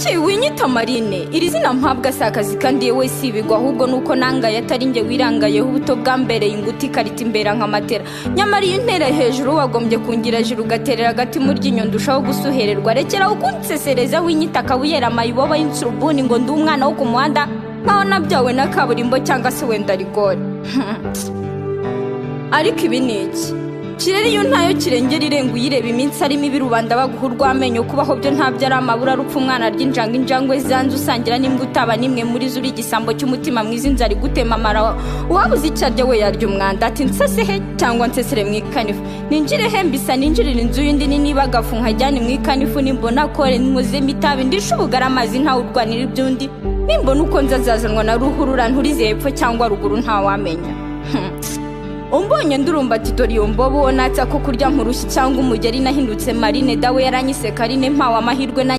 Kuki winyita Marine? Iri zina mpabwa si akazi kandi yewe sibigwa ahubwo nuko nangaye atari nge wirangayeho ubuto bwambereye inguti karita imbera nkamatera. Nyamara iyo ntera hejuru wagombye kungira juru gaterera agati mu ryinyo ndushaho gusuhererwa. Rekera ukunsesereza winyita kabuyera mayiboba y'insurubuni ngo ndi umwana wo ku muhanda nkaho nabyawe na kaburimbo cyangwa se wenda rigore. Ariko ibi ni iki? Kirere iyo ntayo kirengera irenga uyireba iminsi arimo ibirubanda baguhurwa amenyo kubaho byo ntabyo ari amabura rupfa umwana ry'injanga injangwe zanze usangira n'imbwa utaba nimwe muri zuri igisambo cy'umutima mwiza inzara igutema amara wabuze icyarya we yarya umwanda ati nsesehe cyangwa nsesere mu ikanifu ninjire hembisa ninjirira inzu y'indi nini bagafu nkajyane mu ikanifu nimbona kore nkozemo itabi ndishubugara amazi ntawe urwanira iby'undi nimbona uko nzazazanwa na ruhurura nturize hepfo cyangwa ruguru ntawamenya. Umbonye ndurumba ati dore iyo mbobo natsa ko kurya nkurushyi cyangwa umugeri nahindutse Marine dawe yaranyise Karine mpawe amahirwe na